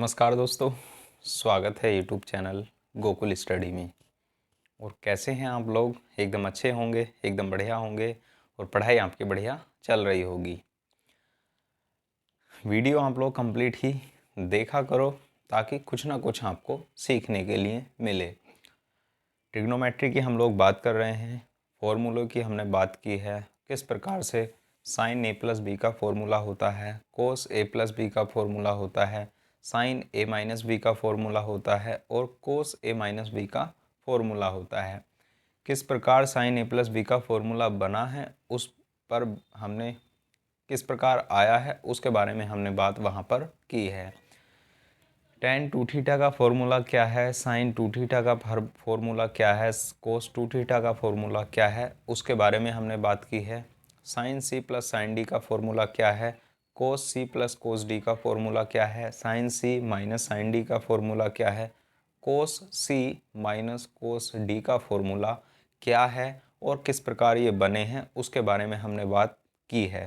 नमस्कार दोस्तों, स्वागत है यूट्यूब चैनल गोकुल स्टडी में। और कैसे हैं आप लोग? एकदम अच्छे होंगे, एकदम बढ़िया होंगे और पढ़ाई आपकी बढ़िया चल रही होगी। वीडियो आप लोग कंप्लीट ही देखा करो ताकि कुछ ना कुछ आपको सीखने के लिए मिले। ट्रिग्नोमेट्री की हम लोग बात कर रहे हैं, फॉर्मूलों की हमने बात की है, किस प्रकार से साइन ए प्लस बी का फॉर्मूला होता है, कोस ए प्लस बी का फॉर्मूला होता है, साइन ए माइनस बी का फॉर्मूला होता है और कोस ए माइनस बी का फॉर्मूला होता है। किस प्रकार साइन ए प्लस बी का फॉर्मूला बना है उस पर हमने किस प्रकार आया है उसके बारे में हमने बात वहाँ पर की है। टेन टू थीटा का फॉर्मूला क्या है, साइन टू थीटा का फॉर्मूला क्या है, कोस टू थीटा का फॉर्मूला क्या है उसके बारे में हमने बात की है। Sine C plus sine D का फॉर्मूला क्या है, cos C plus cos D का फॉर्मूला क्या है, sine C minus sine D का फॉर्मूला क्या है, cos C minus cos D का फॉर्मूला क्या है और किस प्रकार ये बने हैं उसके बारे में हमने बात की है।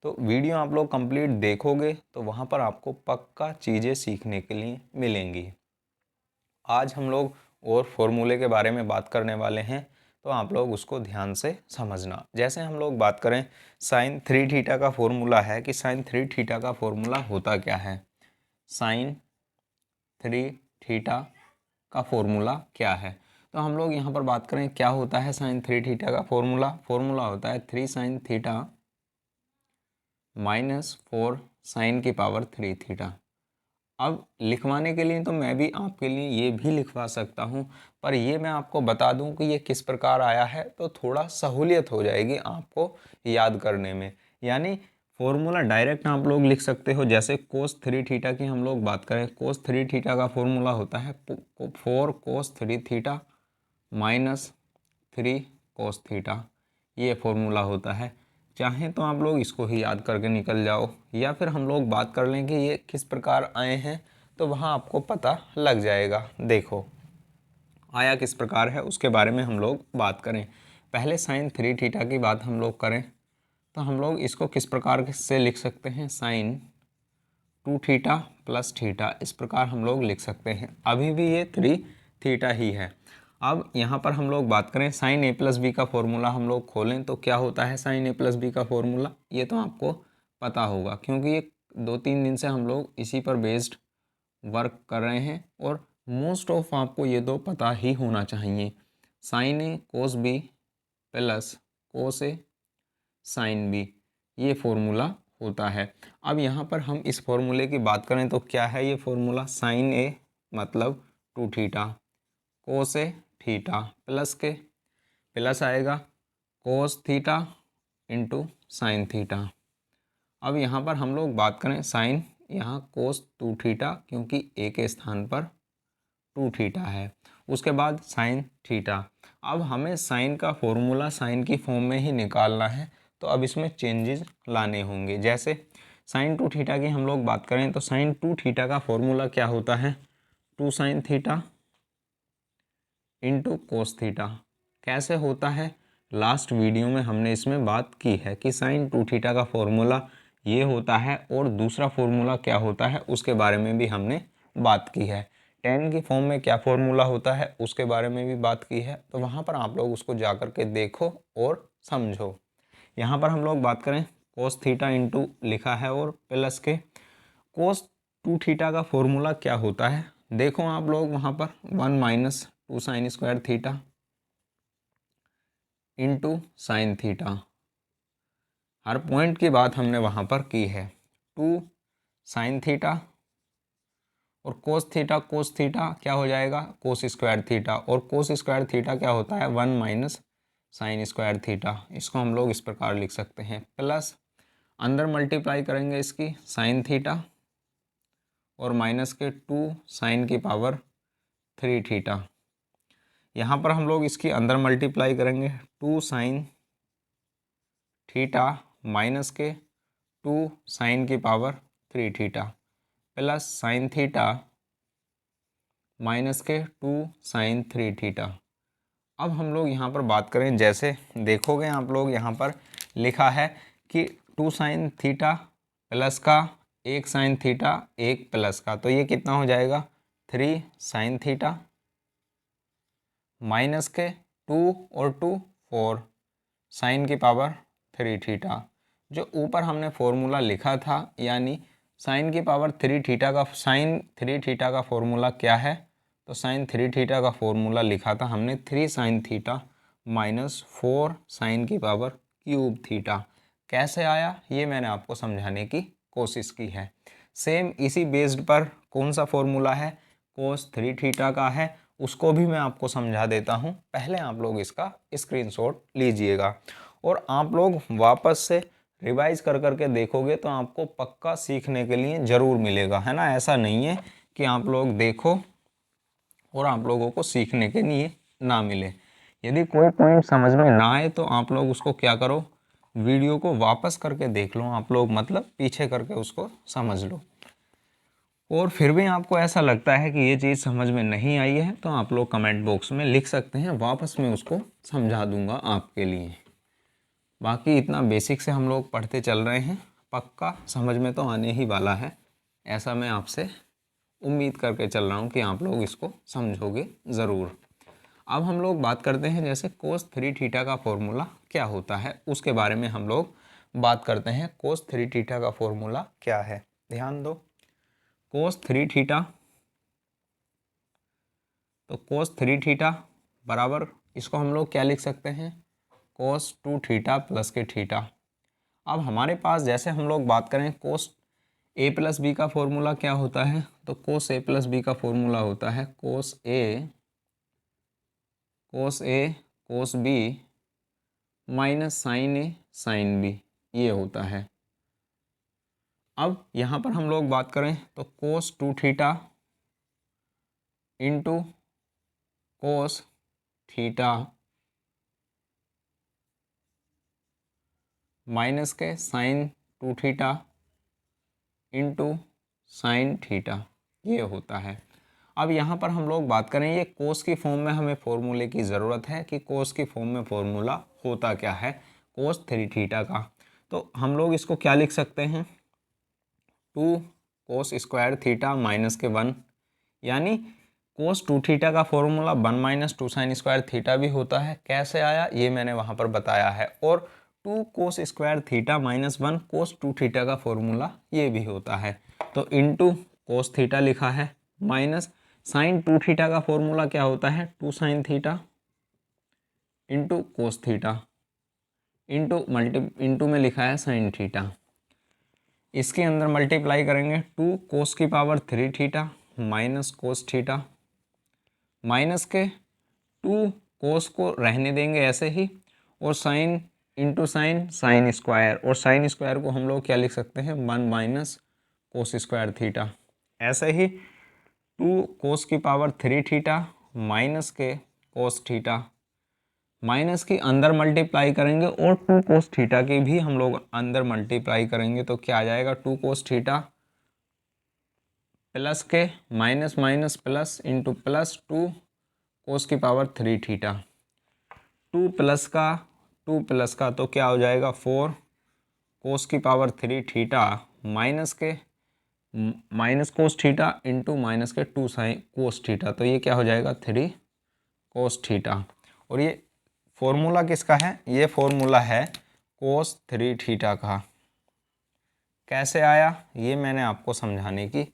तो वीडियो आप लोग कंप्लीट देखोगे तो वहाँ पर आपको पक्का चीज़ें सीखने के लिए मिलेंगी। आज हम लोग और फॉर्मूले के बारे में बात करने वाले हैं, तो आप लोग उसको ध्यान से समझना। जैसे हम लोग बात करें साइन थ्री थीटा का फॉर्मूला है कि साइन थ्री थीटा का फॉर्मूला होता क्या है। साइन थ्री थीटा का फॉर्मूला क्या है, तो हम लोग यहाँ पर बात करें क्या होता है साइन थ्री थीटा का फॉर्मूला होता है three sine theta minus four sine की पावर थ्री थीटा। अब लिखवाने के लिए तो मैं भी आपके लिए ये भी लिखवा सकता हूँ, पर ये मैं आपको बता दूँ कि ये किस प्रकार आया है तो थोड़ा सहूलियत हो जाएगी आपको याद करने में। यानी फॉर्मूला डायरेक्ट आप लोग लिख सकते हो। जैसे कोस थ्री थीटा की हम लोग बात करें, कोस थ्री थीटा का फॉर्मूला होता है four cos three theta minus three cos theta, ये फॉर्मूला होता है। चाहें तो आप लोग इसको ही याद करके निकल जाओ, या फिर हम लोग बात कर लें कि ये किस प्रकार आए हैं तो वहाँ आपको पता लग जाएगा। देखो आया किस प्रकार है उसके बारे में हम लोग बात करें। पहले साइन थ्री थीटा की बात हम लोग करें तो हम लोग इसको किस प्रकार से लिख सकते हैं, sign two theta plus theta, इस प्रकार हम लोग लिख सकते हैं। अभी भी ये थ्री थीटा ही है। अब यहाँ पर हम लोग बात करें साइन ए प्लस बी का फॉर्मूला हम लोग खोलें तो क्या होता है साइन ए प्लस बी का फॉर्मूला, ये तो आपको पता होगा क्योंकि ये 2-3 दिन से हम लोग इसी पर बेस्ड वर्क कर रहे हैं और मोस्ट ऑफ आपको ये दो पता ही होना चाहिए। साइन ए कोस बी प्लस कोस ए साइन बी, ये फॉर्मूला होता है। अब यहाँ पर हम इस फॉर्मूले की बात करें तो क्या है ये फॉर्मूला, साइन ए मतलब two theta, cos A theta plus के प्लस आएगा cos theta into sine theta. अब यहाँ पर हम लोग बात करें साइन, यहाँ कोस टू थीटा क्योंकि ए के स्थान पर टू थीटा है, उसके बाद साइन थीटा। अब हमें साइन का फॉर्मूला साइन की फॉर्म में ही निकालना है, तो अब इसमें चेंजेस लाने होंगे। जैसे साइन टू थीटा की हम लोग बात करें तो साइन टू थीटा का फॉर्मूला क्या होता है, two sine theta into cos theta. कैसे होता है, लास्ट वीडियो में हमने इसमें बात की है कि साइन टू थीटा का फॉर्मूला ये होता है और दूसरा फॉर्मूला क्या होता है उसके बारे में भी हमने बात की है। टेन की फॉर्म में क्या फॉर्मूला होता है उसके बारे में भी बात की है, तो वहाँ पर आप लोग उसको जा कर के देखो और समझो। यहाँ पर हम लोग बात करें कोस थीटा इंटू लिखा है और प्लस के कोस टू थीटा का फॉर्मूला क्या होता है, देखो आप लोग वहाँ पर one minus two sine square theta into sine theta. हर पॉइंट की बात हमने वहाँ पर की है। टू साइन थीटा और कोस थीटा क्या हो जाएगा, कोस स्क्वायर थीटा, और कोस स्क्वायर थीटा क्या होता है, one minus sign square theta. इसको हम लोग इस प्रकार लिख सकते हैं, प्लस अंदर मल्टीप्लाई करेंगे इसकी साइन थीटा और माइनस के टू साइन की पावर थ्री थीटा। यहाँ पर हम लोग इसकी अंदर मल्टीप्लाई करेंगे टू साइन थीटा माइनस के टू साइन की power three theta plus sine theta minus के टू साइन थ्री थीटा। अब हम लोग यहाँ पर बात करें, जैसे देखोगे आप लोग यहाँ पर लिखा है कि टू साइन थीटा प्लस का एक साइन थीटा एक प्लस का, तो ये कितना हो जाएगा 3 साइन थीटा माइनस के 2 और 2 4 साइन की पावर 3 थीटा। जो ऊपर हमने फॉर्मूला लिखा था यानी साइन की पावर 3 थीटा का साइन 3 थीटा का फॉर्मूला क्या है, तो साइन 3 थीटा का फॉर्मूला लिखा था हमने 3 साइन थीटा माइनस 4 साइन की पावर क्यूब थीटा। कैसे आया ये मैंने आपको समझाने की कोशिश की है। सेम इसी बेस्ड पर कौन सा फॉर्मूला है, कोस 3 थीटा का है, उसको भी मैं आपको समझा देता हूँ। पहले आप लोग इसका स्क्रीनशॉट लीजिएगा और आप लोग वापस से रिवाइज कर करके देखोगे तो आपको पक्का सीखने के लिए ज़रूर मिलेगा, है ना। ऐसा नहीं है कि आप लोग देखो और आप लोगों को सीखने के लिए ना मिले। यदि कोई पॉइंट समझ में ना आए तो आप लोग उसको क्या करो, वीडियो को वापस करके देख लो, आप लोग मतलब पीछे करके उसको समझ लो। और फिर भी आपको ऐसा लगता है कि ये चीज़ समझ में नहीं आई है तो आप लोग कमेंट बॉक्स में लिख सकते हैं, वापस मैं उसको समझा दूंगा आपके लिए। बाकी इतना बेसिक से हम लोग पढ़ते चल रहे हैं, पक्का समझ में तो आने ही वाला है, ऐसा मैं आपसे उम्मीद करके चल रहा हूँ कि आप लोग इसको समझोगे ज़रूर। अब हम लोग बात करते हैं जैसे कोस 3 थीटा का फॉर्मूला क्या होता है, उसके बारे में हम लोग बात करते हैं। कोस 3 थीटा का फॉर्मूला क्या है, ध्यान दो। कोस 3 थीटा, तो कोस 3 थीटा बराबर इसको हम लोग क्या लिख सकते हैं, कोस 2 थीटा प्लस के थीटा। अब हमारे पास जैसे हम लोग बात करें कोस ए प्लस बी का फॉर्मूला क्या होता है, तो कोस ए प्लस बी का फॉर्मूला होता है कोस ए कोस बी माइनस साइन ए साइन बी, ये होता है। अब यहाँ पर हम लोग बात करें तो cos 2 theta into cos theta minus के sine 2 theta into sine theta, ये होता है। अब यहाँ पर हम लोग बात करें ये कोस की फॉर्म में हमें फॉर्मूले की ज़रूरत है कि कोस की फॉर्म में फॉर्मूला होता क्या है कोस 3 थीटा का। तो हम लोग इसको क्या लिख सकते हैं, 2 कोस स्क्वायर थीटा माइनस के 1, यानी कोस 2 थीटा का formula 1 minus 2 sign square theta भी होता है। कैसे आया ये मैंने वहाँ पर बताया है। और 2 कोस स्क्वायर थीटा माइनस 1 कोस 2 थीटा का फॉर्मूला ये भी होता है। तो इंटू कोस थीटा लिखा है माइनस साइन 2 थीटा का फॉर्मूला क्या होता है 2 sine theta into cos theta into में लिखा है साइन थीटा। इसके अंदर मल्टीप्लाई करेंगे 2 कोस की power 3 theta minus cos theta, minus के 2 कोस को रहने देंगे ऐसे ही, और sine into sine sine square, और साइन स्क्वायर को हम लोग क्या लिख सकते हैं 1 माइनस कोस स्क्वायर थीटा। ऐसे ही 2 कोस की पावर 3 थीटा माइनस के कोस थीटा, माइनस की अंदर मल्टीप्लाई करेंगे और 2 कोस थीटा की भी हम लोग अंदर मल्टीप्लाई करेंगे तो क्या आ जाएगा 2 कोस थीटा प्लस के minus minus plus into plus 2 कोस की पावर 3 थीटा। 2 प्लस का तो क्या हो जाएगा 4 कोस की पावर 3 थीटा माइनस के minus cos theta into minus के 2 साइन कोस थीटा, तो ये क्या हो जाएगा 3 कोस थीटा। और ये फॉर्मूला किसका है, ये फॉर्मूला है कोस 3 थीटा का। कैसे आया ये मैंने आपको समझाने की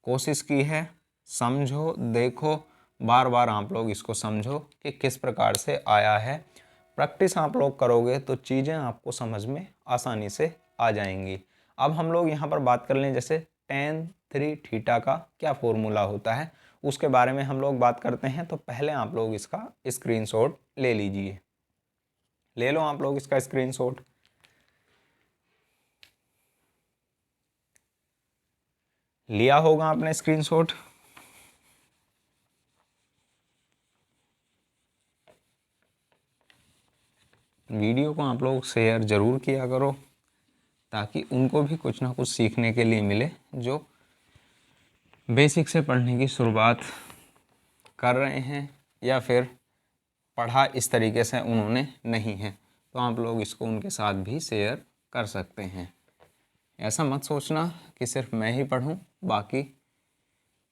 कोशिश की है। समझो, देखो, बार बार आप लोग इसको समझो कि किस प्रकार से आया है। प्रैक्टिस आप लोग करोगे तो चीज़ें आपको समझ में आसानी से आ जाएंगी। अब हम लोग यहाँ पर बात कर लें जैसे tan 3 थीटा का क्या फॉर्मूला होता है उसके बारे में हम लोग बात करते हैं। तो पहले आप लोग इसका स्क्रीनशॉट ले लीजिए, ले लो आप लोग इसका स्क्रीनशॉट। लिया होगा आपने स्क्रीनशॉट। वीडियो को आप लोग शेयर ज़रूर किया करो ताकि उनको भी कुछ ना कुछ सीखने के लिए मिले जो बेसिक से पढ़ने की शुरुआत कर रहे हैं या फिर पढ़ा इस तरीके से उन्होंने नहीं है, तो आप लोग इसको उनके साथ भी शेयर कर सकते हैं। ऐसा मत सोचना कि सिर्फ मैं ही पढ़ूं बाकी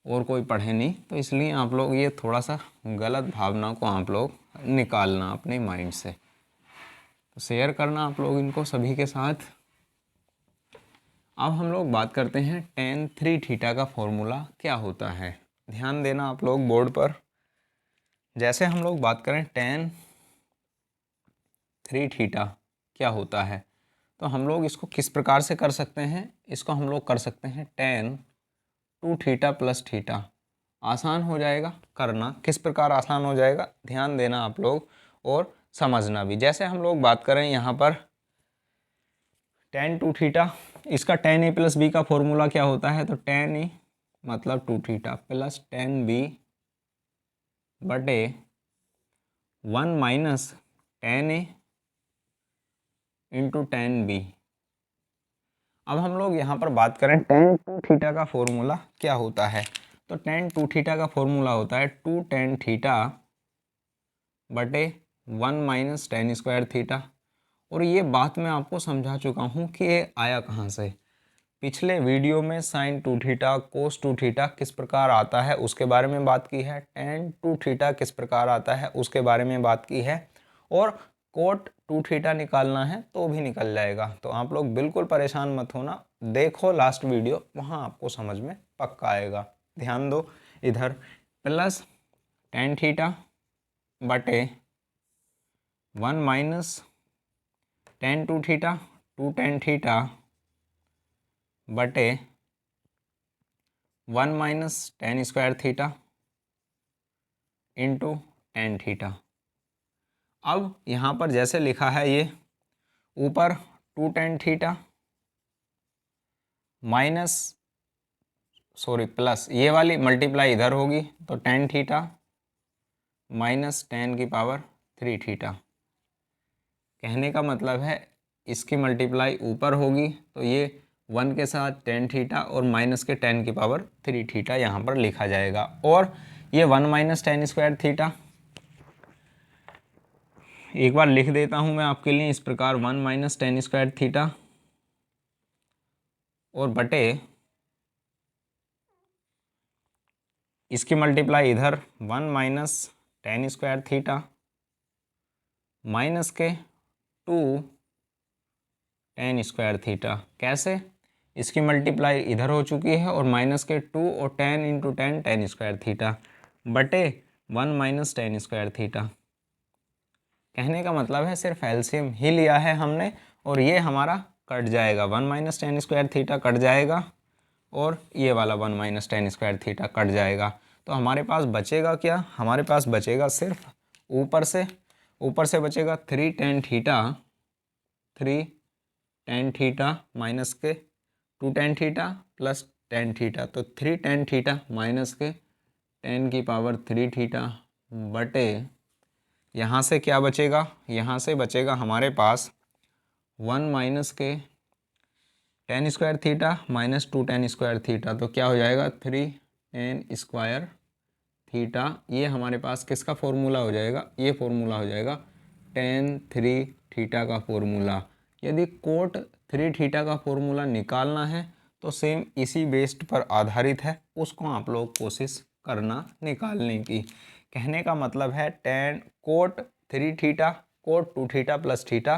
और कोई पढ़े नहीं, तो इसलिए आप लोग ये थोड़ा सा गलत भावना को आप लोग निकालना अपने माइंड से, तो शेयर करना आप लोग इनको सभी के साथ। अब हम लोग बात करते हैं tan 3 थीटा का फॉर्मूला क्या होता है। ध्यान देना आप लोग बोर्ड पर। जैसे हम लोग बात करें tan 3 थीटा क्या होता है, तो हम लोग इसको किस प्रकार से कर सकते हैं, इसको हम लोग कर सकते हैं tan 2 थीटा प्लस थीटा। आसान हो जाएगा करना। किस प्रकार आसान हो जाएगा, ध्यान देना आप लोग और समझना भी। जैसे हम लोग बात करें यहाँ पर tan 2 थीटा, इसका tan a प्लस बी का फॉर्मूला क्या होता है, तो tan a मतलब 2 थीटा प्लस tan b बटे 1 minus tan a into tan b। अब हम लोग यहाँ पर बात करें tan 2 थीटा का फॉर्मूला क्या होता है, तो tan 2 थीटा का फॉर्मूला होता है 2 tan थीटा बटे 1 माइनस tan स्क्वायर थीटा। और ये बात मैं आपको समझा चुका हूँ कि ये आया कहाँ से। पिछले वीडियो में sin 2 थीटा cos 2 थीटा किस प्रकार आता है उसके बारे में बात की है, tan 2 थीटा किस प्रकार आता है उसके बारे में बात की है, और कोट 2 थीटा निकालना है तो भी निकल जाएगा। तो आप लोग बिल्कुल परेशान मत होना, देखो लास्ट वीडियो, वहाँ आपको समझ में पक्का आएगा। ध्यान दो इधर, प्लस tan थीटा बटे 1 minus tan 2 theta 2 tan theta बटे 1 minus tan square theta into tan theta. अब यहाँ पर जैसे लिखा है ये ऊपर 2 tan थीटा माइनस प्लस ये वाली मल्टीप्लाई इधर होगी तो tan थीटा माइनस tan की पावर 3 थीटा। कहने का मतलब है इसकी मल्टीप्लाई ऊपर होगी तो ये 1 के साथ tan थीटा और माइनस के tan की पावर 3 थीटा यहाँ पर लिखा जाएगा। और ये 1 माइनस tan स्क्वायर थीटा एक बार लिख देता हूँ मैं आपके लिए इस प्रकार, 1 माइनस tan स्क्वायर थीटा और बटे इसकी मल्टीप्लाई इधर 1 minus tan square theta minus के 2 tan स्क्वायर थीटा। कैसे, इसकी मल्टीप्लाई इधर हो चुकी है और माइनस के 2 और tan into tan square theta बटे 1 माइनस tan स्क्वायर थीटा। कहने का मतलब है सिर्फ एलसीएम ही लिया है हमने और ये हमारा कट जाएगा, 1 minus tan square theta cut जाएगा और ये वाला 1 minus tan square theta cut जाएगा। तो हमारे पास बचेगा क्या, हमारे पास बचेगा सिर्फ ऊपर से बचेगा 3 tan theta 3 tan theta minus के 2 tan theta plus tan theta, तो 3 tan थीटा माइनस के tan की पावर 3 थीटा बटे यहाँ से क्या बचेगा, यहाँ से बचेगा हमारे पास 1 माइनस के tan square theta minus 2 tan square theta, तो क्या हो जाएगा 3 tan स्क्वायर थीटा। ये हमारे पास किसका फॉर्मूला हो जाएगा, ये फॉर्मूला हो जाएगा tan 3 थीटा का फॉर्मूला। यदि कोट 3 थीटा का फॉर्मूला निकालना है तो सेम इसी बेस्ड पर आधारित है, उसको आप लोग कोशिश करना निकालने की। कहने का मतलब है tan cot 3 theta cot 2 theta plus theta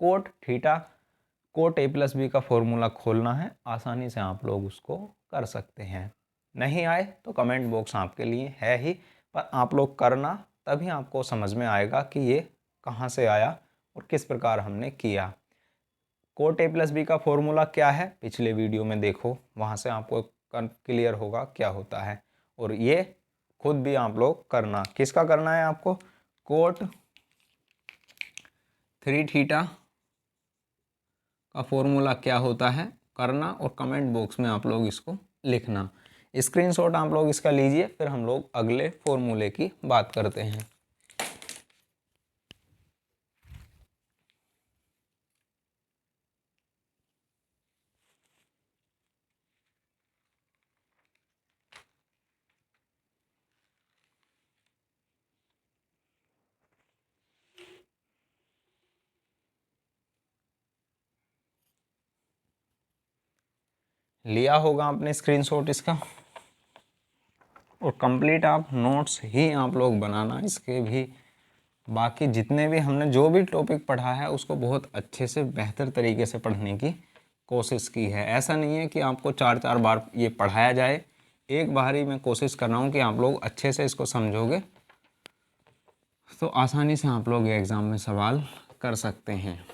cot theta cot a plus B का फॉर्मूला खोलना है, आसानी से आप लोग उसको कर सकते हैं। नहीं आए तो कमेंट बॉक्स आपके लिए है ही, पर आप लोग करना, तभी आपको समझ में आएगा कि ये कहाँ से आया और किस प्रकार हमने किया। कोट a प्लस बी का फॉर्मूला क्या है पिछले वीडियो में देखो, वहाँ से आपको क्लियर होगा क्या होता है। और ये खुद भी आप लोग करना, किसका करना है आपको, कोट 3 थीटा का फॉर्मूला क्या होता है करना और कमेंट बॉक्स में आप लोग इसको लिखना। स्क्रीनशॉट आप लोग इसका लीजिए, फिर हम लोग अगले फॉर्मूले की बात करते हैं। लिया होगा आपने स्क्रीनशॉट इसका, और कंप्लीट आप नोट्स ही आप लोग बनाना इसके भी। बाकी जितने भी हमने जो भी टॉपिक पढ़ा है उसको बहुत अच्छे से बेहतर तरीके से पढ़ने की कोशिश की है। ऐसा नहीं है कि आपको 4-4 बार ये पढ़ाया जाए, एक बार ही मैं कोशिश कर रहा हूँ कि आप लोग अच्छे से इसको समझोगे तो आसानी से आप लोग एग्ज़ाम में सवाल कर सकते हैं।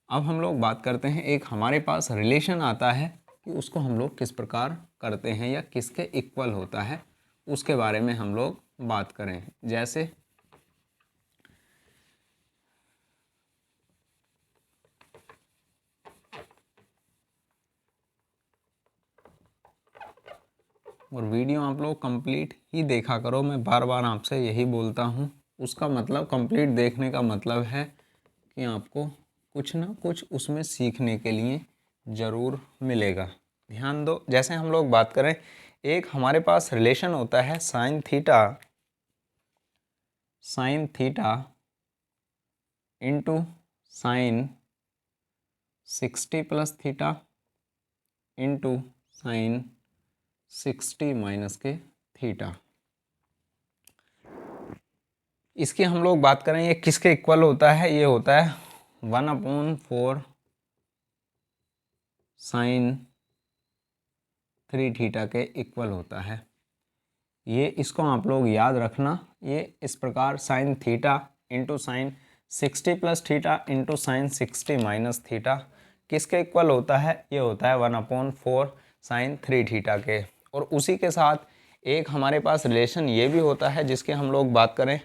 अब हम लोग बात करते हैं, एक हमारे पास रिलेशन आता है कि उसको हम लोग किस प्रकार करते हैं या किसके इक्वल होता है, उसके बारे में हम लोग बात करें। जैसे और वीडियो आप लोग कंप्लीट ही देखा करो, मैं बार बार आपसे यही बोलता हूँ। उसका मतलब कंप्लीट देखने का मतलब है कि आपको कुछ ना कुछ उसमें सीखने के लिए ज़रूर मिलेगा। ध्यान दो, जैसे हम लोग बात करें, एक हमारे पास रिलेशन होता है sign theta into sign 60 plus theta into sign 60 minus के थीटा। इसकी हम लोग बात करें, ये किसके इक्वल होता है? ये होता है 1/4 साइन 3 थीटा के इक्वल होता है। ये इसको आप लोग याद रखना, ये इस प्रकार sign theta into sign 60 plus theta into sign 60 minus theta किसके इक्वल होता है? ये होता है 1/4 साइन 3 थीटा के। और उसी के साथ एक हमारे पास रिलेशन ये भी होता है जिसके हम लोग बात करें,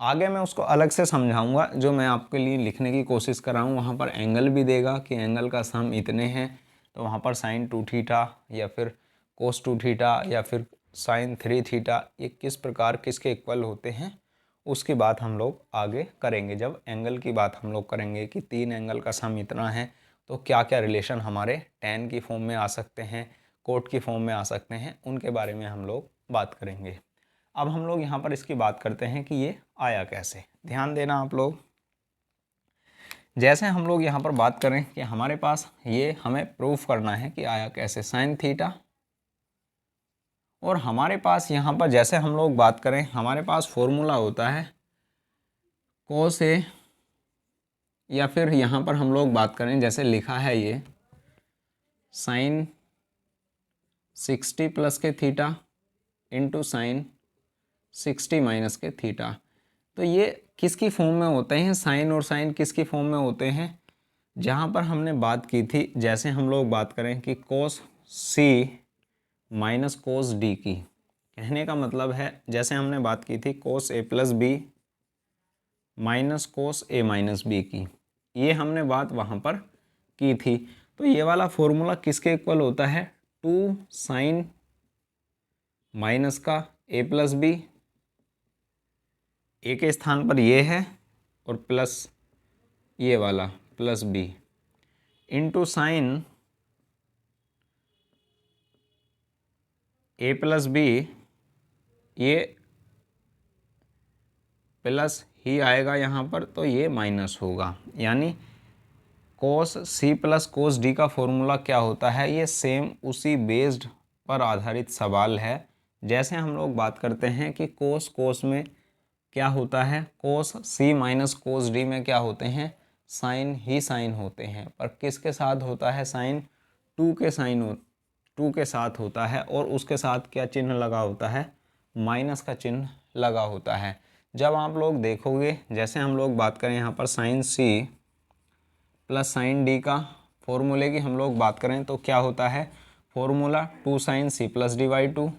आगे मैं उसको अलग से समझाऊंगा। जो मैं आपके लिए लिखने की कोशिश कर रहा हूँ वहाँ पर एंगल भी देगा कि एंगल का सम इतने हैं, तो वहाँ पर साइन 2 थीटा या फिर कोस 2 थीटा या फिर साइन 3 थीटा ये किस प्रकार किसके इक्वल होते हैं उसकी बात हम लोग आगे करेंगे। जब एंगल की बात हम लोग करेंगे कि 3 एंगल का सम इतना है तो क्या क्या रिलेशन हमारे टैन की फॉर्म में आ सकते हैं, कोट की फॉर्म में आ सकते हैं, उनके बारे में हम लोग बात करेंगे। अब हम लोग यहाँ पर इसकी बात करते हैं कि ये आया कैसे। ध्यान देना आप लोग, जैसे हम लोग यहाँ पर बात करें कि हमारे पास ये हमें प्रूफ करना है कि आया कैसे साइन थीटा, और हमारे पास यहाँ पर जैसे हम लोग बात करें हमारे पास फॉर्मूला होता है कोस ए, या फिर यहाँ पर हम लोग बात करें जैसे लिखा है ये साइन 60 प्लस के थीटा इंटू साइन 60 माइनस के थीटा। तो ये किसकी फॉर्म में होते हैं? साइन और साइन किसकी फॉर्म में होते हैं? जहाँ पर हमने बात की थी, जैसे हम लोग बात करें कि कोस सी माइनस कोस डी की, कहने का मतलब है जैसे हमने बात की थी कोस ए प्लस बी माइनस कोस ए माइनस बी की, ये हमने बात वहाँ पर की थी। तो ये वाला फॉर्मूला किसके इक्वल होता है? 2 साइन माइनस का ए प्लस बी, ए के स्थान पर ये है और प्लस ये वाला प्लस बी इंटू साइन ए प्लस बी, ये प्लस ही आएगा यहाँ पर तो ये माइनस होगा। यानी कोस सी प्लस कोस डी का फॉर्मूला क्या होता है? ये सेम उसी बेस्ड पर आधारित सवाल है। जैसे हम लोग बात करते हैं कि कोस कोस में क्या होता है, cos C minus cos D में क्या होते हैं? साइन ही साइन होते हैं, पर किसके साथ होता है? साइन 2 के साइन 2 के साथ होता है, और उसके साथ क्या चिन्ह लगा होता है? माइनस का चिन्ह लगा होता है। जब आप लोग देखोगे, जैसे हम लोग बात करें यहाँ पर sine C plus sine D का फॉर्मूले की हम लोग बात करें तो क्या होता है? Formula 2 sine C plus D by 2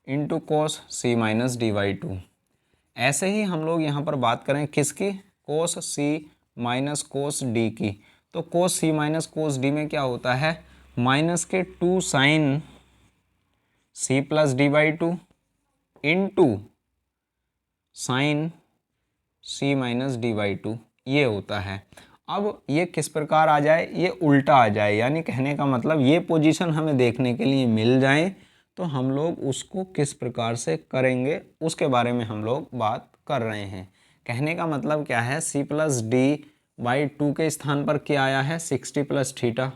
into cos C minus D by 2। ऐसे ही हम लोग यहाँ पर बात करें किसकी? कोस सी माइनस कोस डी की। तो कोस सी माइनस कोस डी में क्या होता है? माइनस के 2 sine C plus D by 2 into sine C minus D by 2 ये होता है। अब ये किस प्रकार आ जाए? ये उल्टा आ जाए, यानी कहने का मतलब ये पोजीशन हमें देखने के लिए मिल जाए तो हम लोग उसको किस प्रकार से करेंगे उसके बारे में हम लोग बात कर रहे हैं। कहने का मतलब क्या है? सी प्लस डी बाई 2 के स्थान पर क्या आया है 60 प्लस थीटा,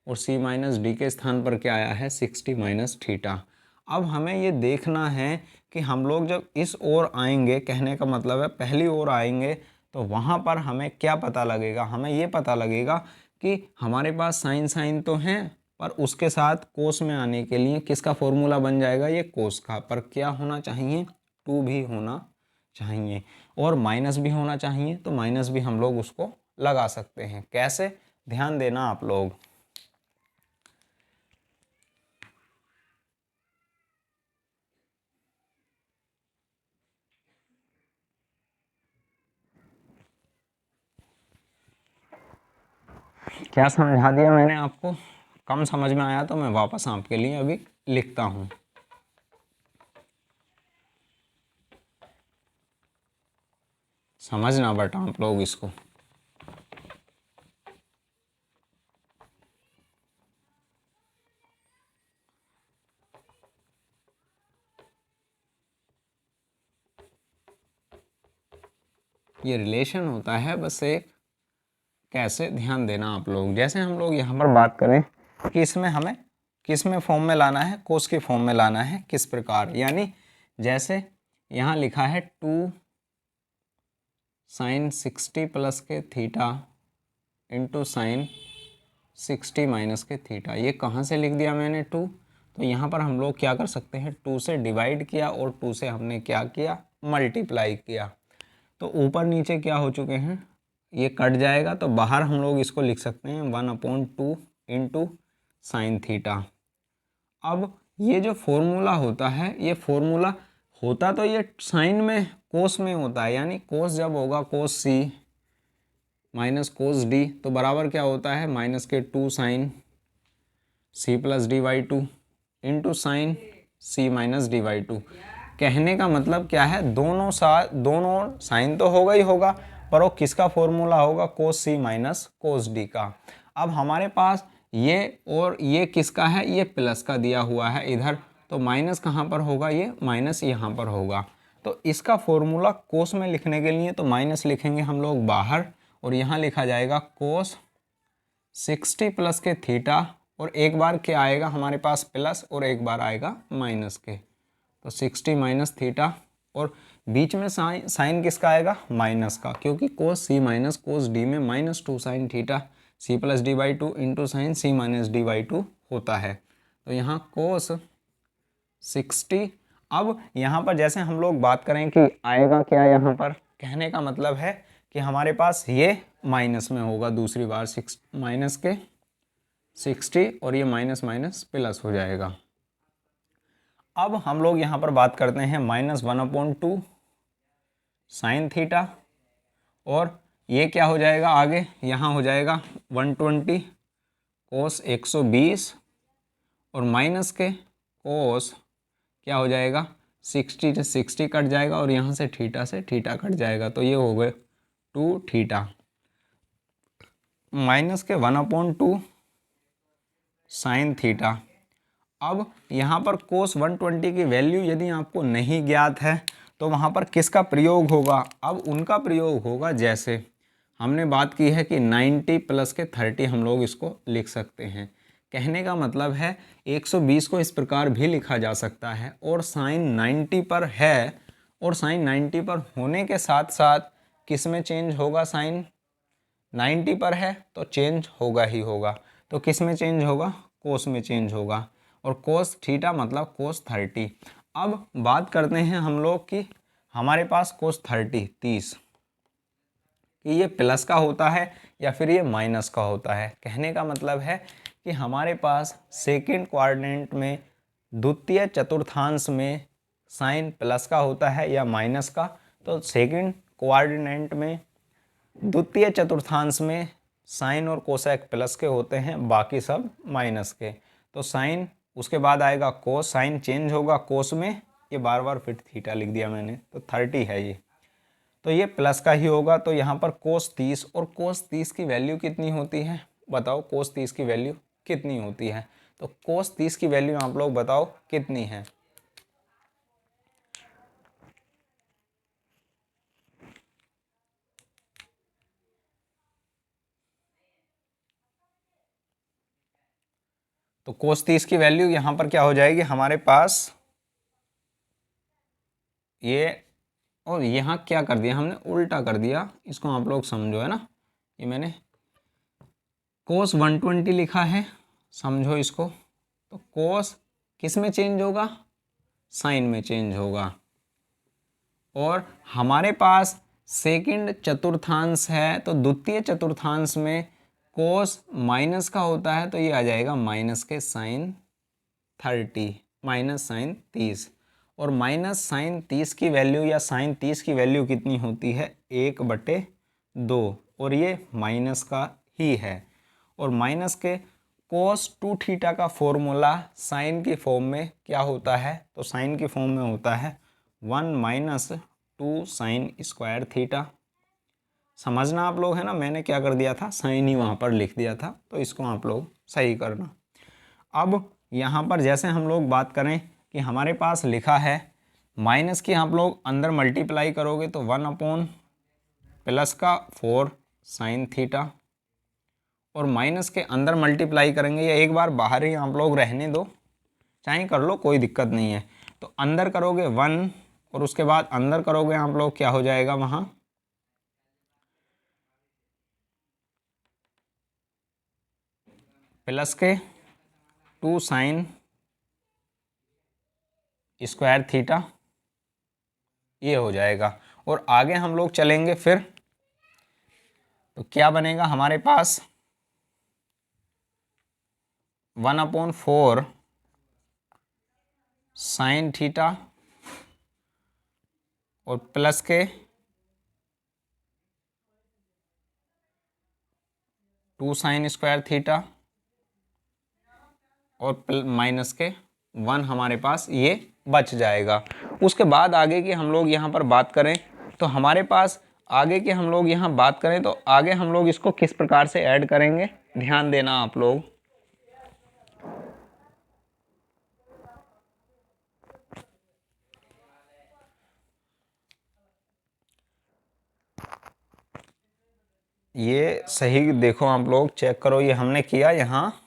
और c माइनस डी के स्थान पर क्या आया है 60 माइनस थीटा। अब हमें ये देखना है कि हम लोग जब इस ओर आएंगे, कहने का मतलब है पहली ओर आएंगे, तो वहाँ पर हमें क्या पता लगेगा, हमें ये पता लगेगा कि हमारे पास साइन साइन तो हैं, पर उसके साथ कोस में आने के लिए किसका फॉर्मूला बन जाएगा, ये कोस का, पर क्या होना चाहिए 2 भी होना चाहिए और माइनस भी होना चाहिए, तो माइनस भी हम लोग उसको लगा सकते हैं। कैसे, ध्यान देना आप लोग। क्या समझा दिया मैंने आपको, कम समझ में आया तो मैं वापस आपके लिए अभी लिखता हूँ। समझना बेटा आप लोग इसको। ये रिलेशन होता है बस एक, कैसे ध्यान देना आप लोग। जैसे हम लोग यहाँ पर बात करें कि इसमें हमें किस में फॉर्म में लाना है, कोस के फॉर्म में लाना है, किस प्रकार, यानी जैसे यहाँ लिखा है 2 साइन 60 प्लस के थीटा इंटू साइन 60 माइनस के थीटा। ये कहाँ से लिख दिया मैंने 2, तो यहाँ पर हम लोग क्या कर सकते हैं 2 से डिवाइड किया और 2 से हमने क्या किया मल्टीप्लाई किया, तो ऊपर नीचे क्या हो चुके हैं, ये कट जाएगा, तो बाहर हम लोग इसको लिख सकते हैं 1/2 इंटू साइन थीटा। अब ये जो फॉर्मूला होता है, ये फॉर्मूला होता तो ये साइन में कोस में होता है, यानी कोस जब होगा कोस सी माइनस कोस डी, तो बराबर क्या होता है माइनस के 2 sine C plus D by 2 into sine C minus D by 2। कहने का मतलब क्या है, दोनों साइन तो होगा ही होगा, पर वो किसका फॉर्मूला होगा कोस सी माइनस कोस डी का। अब हमारे पास ये और ये किसका है, ये प्लस का दिया हुआ है इधर, तो माइनस कहाँ पर होगा, ये माइनस यहाँ पर होगा। तो इसका फॉर्मूला कोस में लिखने के लिए तो माइनस लिखेंगे हम लोग बाहर, और यहाँ लिखा जाएगा कोस 60 प्लस के थीटा, और एक बार क्या आएगा हमारे पास प्लस और एक बार आएगा माइनस के, तो 60 माइनस थीटा, और बीच में साइन किसका आएगा माइनस का, क्योंकि कोस सी माइनस कोस डी में -2 sine theta C plus D by 2 into sine C minus D by 2 होता है। तो यहाँ कोस 60, अब यहाँ पर जैसे हम लोग बात करें कि आएगा क्या, यहाँ पर कहने का मतलब है कि हमारे पास ये माइनस में होगा दूसरी बार, माइनस के 60 और ये माइनस माइनस प्लस हो जाएगा। अब हम लोग यहाँ पर बात करते हैं -1/2 साइन थीटा, और ये क्या हो जाएगा आगे, यहाँ हो जाएगा 120 कोस 120, और माइनस के कोस क्या हो जाएगा 60 से 60 कट जाएगा, और यहाँ से थीटा कट जाएगा, तो ये हो गए 2 थीटा, माइनस के 1/2 साइन थीटा। अब यहाँ पर कोस 120 की वैल्यू यदि आपको नहीं ज्ञात है, तो वहाँ पर किसका प्रयोग होगा, अब उनका प्रयोग होगा, जैसे हमने बात की है कि 90 प्लस के 30 हम लोग इसको लिख सकते हैं। कहने का मतलब है 120 को इस प्रकार भी लिखा जा सकता है, और साइन 90 पर है, और साइन 90 पर होने के साथ साथ किस में चेंज होगा, साइन 90 पर है तो चेंज होगा ही होगा, तो किस में चेंज होगा कोस में चेंज होगा, और कोस थीटा मतलब कोस 30। अब बात करते हैं हम लोग कि हमारे पास कोस 30 कि ये प्लस का होता है या फिर ये माइनस का होता है। कहने का मतलब है कि हमारे पास सेकंड क्वाड्रेंट में द्वितीय चतुर्थांश में साइन प्लस का होता है या माइनस का, तो सेकंड क्वाड्रेंट में द्वितीय चतुर्थांश में साइन और कोसेक प्लस के होते हैं, बाकी सब माइनस के। तो साइन उसके बाद आएगा कोस, साइन चेंज होगा कोस में, ये बार बार फिर थीटा लिख दिया मैंने, तो 30 है ये, तो ये प्लस का ही होगा। तो यहाँ पर कोस 30, और कोस 30 की वैल्यू कितनी होती है बताओ, कोस 30 की वैल्यू कितनी होती है, तो कोस 30 की वैल्यू आप लोग बताओ कितनी है। तो cos 30 की वैल्यू यहाँ पर क्या हो जाएगी हमारे पास, ये, और यहाँ क्या कर दिया हमने, उल्टा कर दिया, इसको आप लोग समझो, है ना। ये मैंने cos 120 लिखा है, समझो इसको। तो cos किस में चेंज होगा, साइन में चेंज होगा। और हमारे पास सेकंड चतुर्थांश है, तो द्वितीय चतुर्थांश में cos माइनस का होता है, तो ये आ जाएगा माइनस के साइन 30, माइनस साइन 30। और माइनस साइन 30 की वैल्यू या साइन 30 की वैल्यू कितनी होती है, 1/2, और ये माइनस का ही है। और माइनस के cos 2 थीटा का फॉर्मूला साइन की फॉर्म में क्या होता है, तो साइन की फॉर्म में होता है 1 - 2 साइन स्क्वायर थीटा। समझना आप लोग, है ना, मैंने क्या कर दिया था, साइन ही वहाँ पर लिख दिया था, तो इसको आप लोग सही करना। अब यहाँ पर जैसे हम लोग बात करें कि हमारे पास लिखा है माइनस की, आप लोग अंदर मल्टीप्लाई करोगे तो 1/+4 साइन थीटा, और माइनस के अंदर मल्टीप्लाई करेंगे, या एक बार बाहर ही आप लोग रहने दो, चाहे कर लो, कोई दिक्कत नहीं है। तो अंदर करोगे 1, और उसके बाद अंदर करोगे आप लोग, क्या हो जाएगा वहाँ, प्लस के 2 साइन स्क्वायर थीटा, ये हो जाएगा। और आगे हम लोग चलेंगे फिर, तो क्या बनेगा हमारे पास, 1/4 साइन थीटा, और प्लस के 2 साइन स्क्वायर थीटा, और माइनस के 1 हमारे पास ये बच जाएगा। उसके बाद आगे की हम लोग यहाँ पर बात करें, तो हमारे पास आगे की हम लोग यहाँ बात करें, तो आगे हम लोग इसको किस प्रकार से ऐड करेंगे, ध्यान देना आप लोग। ये सही देखो आप लोग, चेक करो, ये हमने किया यहाँ।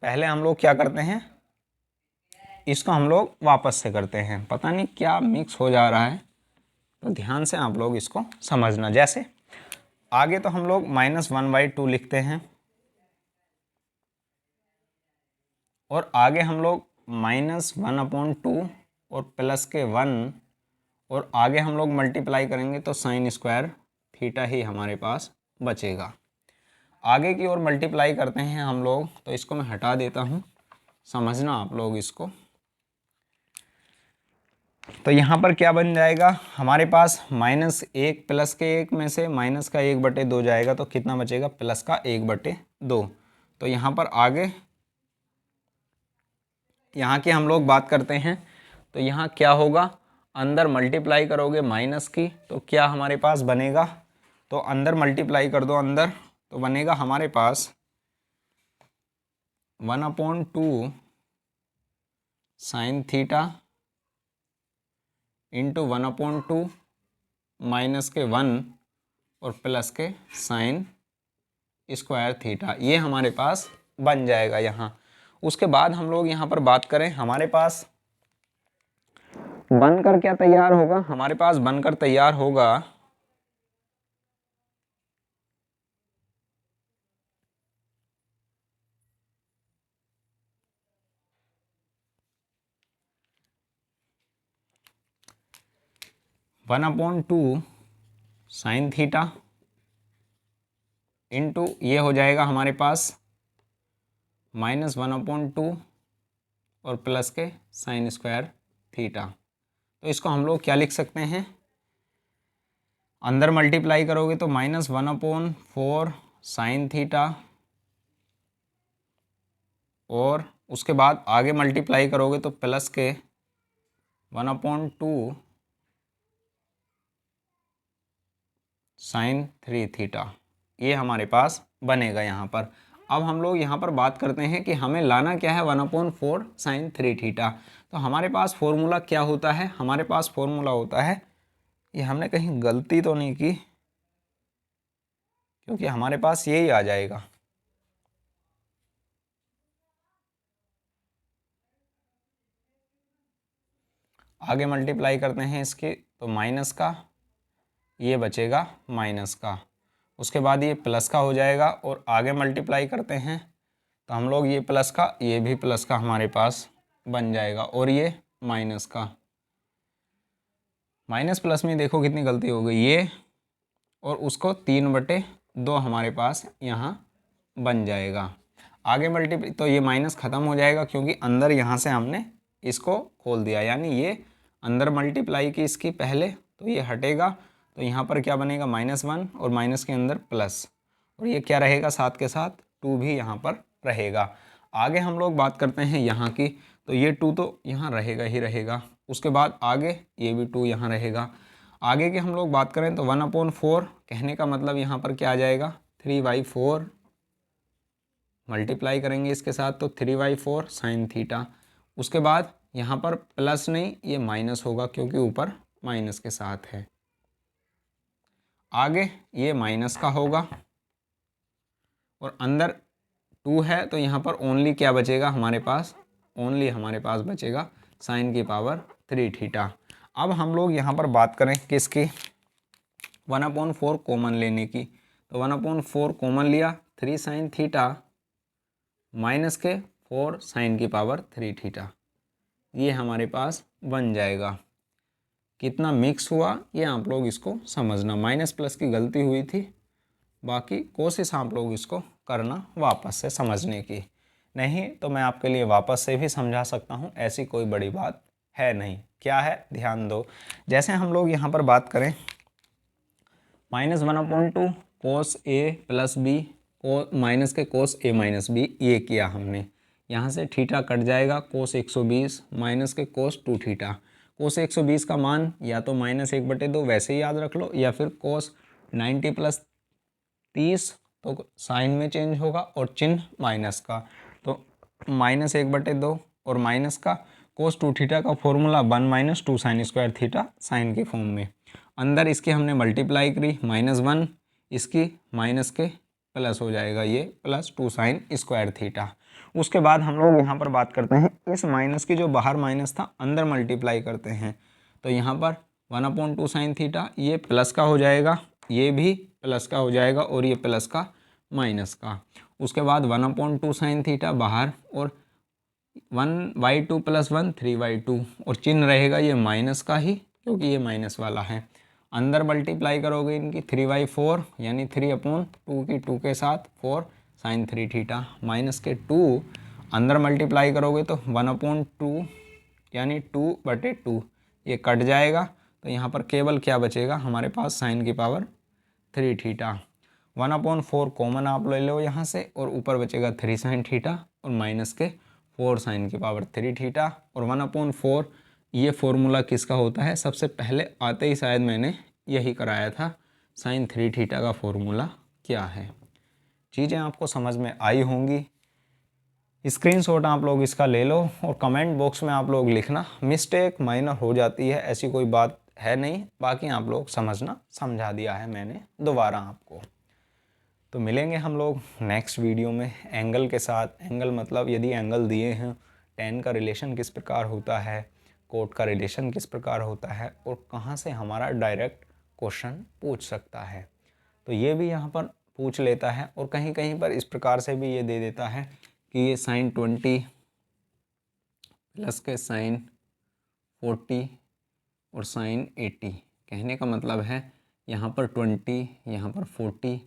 पहले हम लोग क्या करते हैं, इसको हम लोग वापस से करते हैं, पता नहीं क्या मिक्स हो जा रहा है, तो ध्यान से आप लोग इसको समझना। जैसे आगे तो हम लोग -1/2 लिखते हैं, और आगे हम लोग -1/2 और प्लस के 1, और आगे हम लोग मल्टीप्लाई करेंगे तो साइन स्क्वायर थीटा ही हमारे पास बचेगा। आगे की ओर मल्टीप्लाई करते हैं हम लोग, तो इसको मैं हटा देता हूँ, समझना आप लोग इसको। तो यहाँ पर क्या बन जाएगा हमारे पास, -1 प्लस के 1 में से माइनस का 1/2 जाएगा, तो कितना बचेगा, प्लस का 1/2। तो यहाँ पर आगे यहाँ की हम लोग बात करते हैं, तो यहाँ क्या होगा, अंदर मल्टीप्लाई करोगे माइनस की, तो क्या हमारे पास बनेगा, तो अंदर मल्टीप्लाई कर दो अंदर, तो बनेगा हमारे पास 1/2 साइन थीटा इंटू 1/2 माइनस के 1 और प्लस के साइन स्क्वायर थीटा, ये हमारे पास बन जाएगा यहाँ। उसके बाद हम लोग यहाँ पर बात करें, हमारे पास बनकर क्या तैयार होगा, हमारे पास बनकर तैयार होगा 1/2 साइन थीटा इंटू ये हो जाएगा हमारे पास -1/2 और प्लस के साइन स्क्वायर थीटा। तो इसको हम लोग क्या लिख सकते हैं, अंदर मल्टीप्लाई करोगे तो -1/4 साइन थीटा, और उसके बाद आगे मल्टीप्लाई करोगे तो प्लस के 1/2 साइन 3 थीटा, ये हमारे पास बनेगा यहाँ पर। अब हम लोग यहाँ पर बात करते हैं कि हमें लाना क्या है, 1/4 साइन 3 थीटा। तो हमारे पास फॉर्मूला क्या होता है, हमारे पास फॉर्मूला होता है, ये हमने कहीं गलती तो नहीं की, क्योंकि हमारे पास यही आ जाएगा, आगे मल्टीप्लाई करते हैं इसके, तो माइनस का, ये बचेगा माइनस का, उसके बाद ये प्लस का हो जाएगा, और आगे मल्टीप्लाई करते हैं तो हम लोग ये प्लस का, ये भी प्लस का हमारे पास बन जाएगा, और ये माइनस का। माइनस प्लस में देखो कितनी गलती हो गई, ये और उसको 3/2 हमारे पास यहाँ बन जाएगा। आगे मल्टीप्लाई तो ये माइनस ख़त्म हो जाएगा, क्योंकि अंदर यहाँ से हमने इसको खोल दिया, यानी ये अंदर मल्टीप्लाई की इसकी पहले, तो ये हटेगा, तो यहाँ पर क्या बनेगा -1, और माइनस के अंदर प्लस, और ये क्या रहेगा साथ के साथ 2 भी यहाँ पर रहेगा। आगे हम लोग बात करते हैं यहाँ की, तो ये 2 तो यहाँ रहेगा ही रहेगा, उसके बाद आगे ये भी 2 यहाँ रहेगा। आगे की हम लोग बात करें तो 1/4, कहने का मतलब यहाँ पर क्या आ जाएगा 3/4, मल्टीप्लाई करेंगे इसके साथ तो 3/4 साइन थीटा। उसके बाद यहाँ पर प्लस नहीं, ये माइनस होगा, क्योंकि ऊपर माइनस के साथ है। आगे ये माइनस का होगा, और अंदर 2 है, तो यहाँ पर ओनली क्या बचेगा हमारे पास, ओनली हमारे पास बचेगा साइन की पावर 3 थीटा। अब हम लोग यहाँ पर बात करें किसकी, 1/4 कॉमन लेने की, तो 1/4 कॉमन लिया, 3 साइन थीटा माइनस के 4 साइन की पावर 3 थीटा, ये हमारे पास बन जाएगा। कितना मिक्स हुआ ये आप लोग इसको समझना, माइनस प्लस की गलती हुई थी, बाकी कोशिश आप लोग इसको करना वापस से समझने की, नहीं तो मैं आपके लिए वापस से भी समझा सकता हूँ, ऐसी कोई बड़ी बात है नहीं। क्या है ध्यान दो, जैसे हम लोग यहाँ पर बात करें -1/2 cos a plus B, minus के cos a माइनस बी, ये किया हमने, यहाँ से थीटा कट जाएगा, cos 120 माइनस के cos 2 थीटा। cos 120 का मान या तो -1/2 वैसे ही याद रख लो, या फिर cos 90 + 30, तो साइन में चेंज होगा और चिन्ह माइनस का, तो -1/2 और माइनस का cos 2 थीटा का formula 1 - 2 sin square theta sine के फॉर्म में। अंदर इसके हमने मल्टीप्लाई करी, -1 इसकी माइनस के प्लस हो जाएगा, ये +2 sin स्क्वायर थीटा। उसके बाद हम लोग यहाँ पर बात करते हैं इस माइनस की, जो बाहर माइनस था अंदर मल्टीप्लाई करते हैं, तो यहाँ पर 1/2 sin थीटा, ये प्लस का हो जाएगा, ये भी प्लस का हो जाएगा, और ये प्लस का माइनस का। उसके बाद 1/2 sin थीटा बाहर, और 1/2 + 1 3/2, और चिन्ह रहेगा ये माइनस का ही, क्योंकि ये माइनस वाला है। अंदर मल्टीप्लाई करोगे इनकी 3/4, यानी 3/2 की 2 के साथ 4 sin 3 थीटा, माइनस के 2 अंदर मल्टीप्लाई करोगे तो 1/2 यानी 2/2, ये कट जाएगा, तो यहाँ पर केवल क्या बचेगा हमारे पास साइन की पावर 3 थीटा। 1/4 कॉमन आप ले लो यहाँ से, और ऊपर बचेगा 3 sin थीटा, और माइनस के 4 साइन की पावर 3 थीटा। और 1/4 ये फॉर्मूला किसका होता है, सबसे पहले आते ही शायद मैंने यही कराया था, साइन 3 थीटा का फॉर्मूला क्या है। चीज़ें आपको समझ में आई होंगी, स्क्रीनशॉट आप लोग इसका ले लो, और कमेंट बॉक्स में आप लोग लिखना, मिस्टेक माइनर हो जाती है, ऐसी कोई बात है नहीं, बाकी आप लोग समझना, समझा दिया है मैंने दोबारा आपको। तो मिलेंगे हम लोग नेक्स्ट वीडियो में एंगल के साथ। एंगल मतलब यदि एंगल दिए हैं, tan का रिलेशन किस प्रकार होता है, कोट का रिलेशन किस प्रकार होता है, और कहाँ से हमारा डायरेक्ट क्वेश्चन पूछ सकता है, तो ये भी यहाँ पर पूछ लेता है, और कहीं कहीं पर इस प्रकार से भी ये दे देता है कि ये sin 20 प्लस के sin 40 और sin 80, कहने का मतलब है यहाँ पर 20, यहाँ पर 40,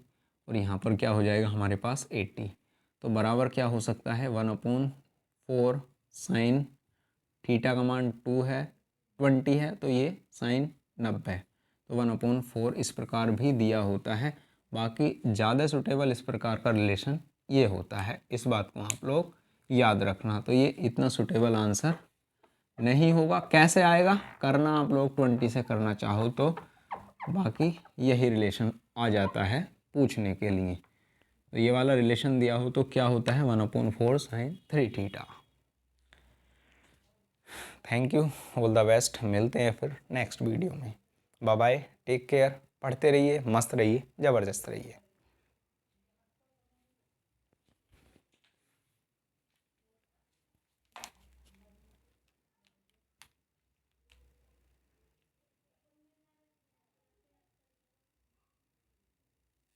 और यहाँ पर क्या हो जाएगा हमारे पास 80, तो बराबर क्या हो सकता है 1/4 साइन थीटा का मान 2 है, 20 है, तो ये साइन 90, तो 1/4 इस प्रकार भी दिया होता है। बाकी ज़्यादा सुटेबल इस प्रकार का रिलेशन ये होता है, इस बात को आप लोग याद रखना। तो ये इतना सुटेबल आंसर नहीं होगा, कैसे आएगा करना आप लोग 20 से करना चाहो तो, बाकी यही रिलेशन आ जाता है पूछने के लिए। तो ये वाला रिलेशन दिया हो तो क्या होता है 1/4 sine 3 theta. Thank you, all the best, मिलते हैं फिर नेक्स्ट वीडियो में। बाय बाय, टेक केयर, पढ़ते रहिए, मस्त रहिए, ज़बरदस्त रहिए।